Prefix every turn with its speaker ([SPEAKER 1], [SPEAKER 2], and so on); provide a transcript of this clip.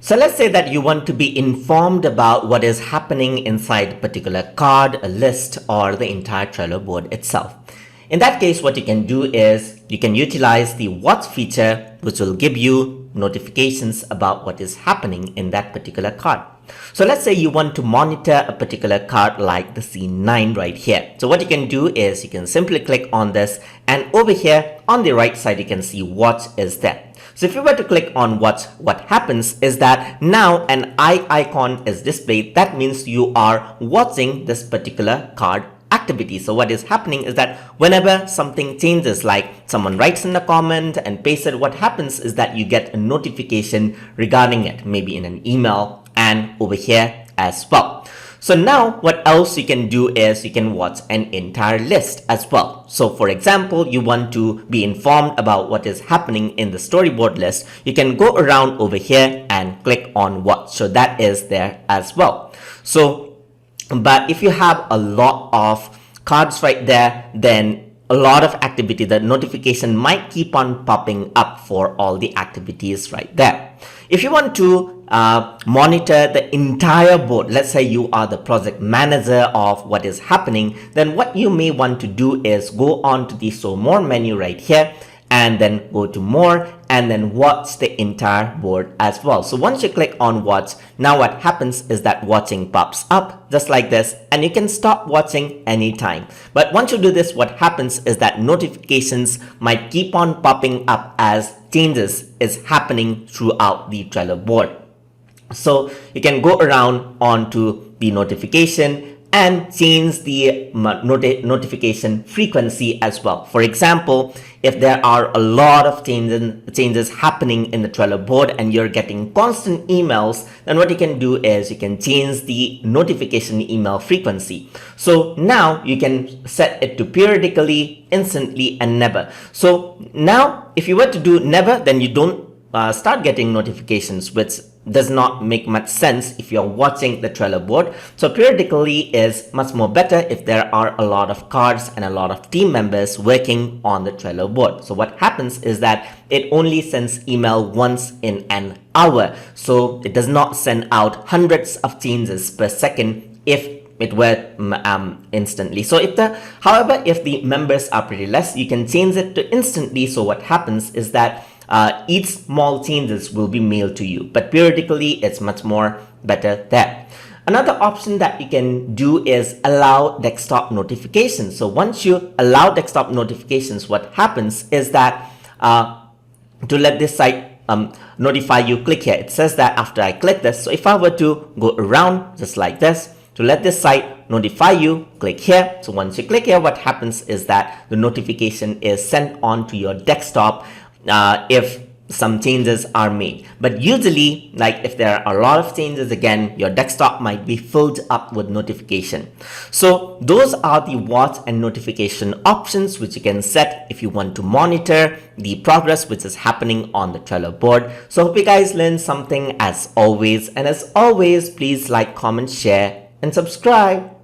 [SPEAKER 1] So let's say that you want to be informed about what is happening inside a particular card, a list, or the entire Trello board itself. In that case, what you can do is you can utilize the Watch feature, which will give you notifications about what is happening in that particular card. So let's say you want to monitor a particular card like the C9 right here. So what you can do is you can simply click on this, and over here on the right side you can see Watch is there. So if you were to click on Watch, what happens is that now an eye icon is displayed. That means you are watching this particular card activity. So what is happening is that whenever something changes, like someone writes in a comment and pastes it, what happens is that you get a notification regarding it, maybe in an email and over here as well. So now what else you can do is you can watch an entire list as well. So for example, you want to be informed about what is happening in the storyboard list. You can go around over here and click on watch. So that is there as well. So, but if you have a lot of cards right there, then a lot of activity, the notification might keep on popping up for all the activities right there. If you want to monitor the entire board, let's say you are the project manager of what is happening, then what you may want to do is go on to the show more menu right here, and then go to more, and then watch the entire board as well. So once you click on watch, now what happens is that watching pops up just like this, and you can stop watching anytime. But once you do this, what happens is that notifications might keep on popping up as changes is happening throughout the Trello board. So you can go around onto the notification and change the notification frequency as well. For example, if there are a lot of changes happening in the Trello board and you're getting constant emails, then what you can do is you can change the notification email frequency. So now you can set it to periodically, instantly, and never. So now if you were to do never, then you don't start getting notifications, which does not make much sense if you're watching the Trello board. So periodically is much more better if there are a lot of cards and a lot of team members working on the Trello board. So what happens is that it only sends email once in an hour. So it does not send out hundreds of changes per second if it were instantly. So however, if the members are pretty less, you can change it to instantly. So what happens is that each small changes will be mailed to you, but periodically it's much more better there. Another option that you can do is allow desktop notifications. So once you allow desktop notifications, what happens is that to let this site notify you, click here. It says that after I click this, so if I were to go around just like this, to let this site notify you, click here. So once you click here, what happens is that the notification is sent on to your desktop if some changes are made. But usually, like if there are a lot of changes, again, your desktop might be filled up with notification. So those are the watch and notification options which you can set if you want to monitor the progress which is happening on the Trello board. So hope you guys learned something as always. And as always, please like, comment, share, and subscribe.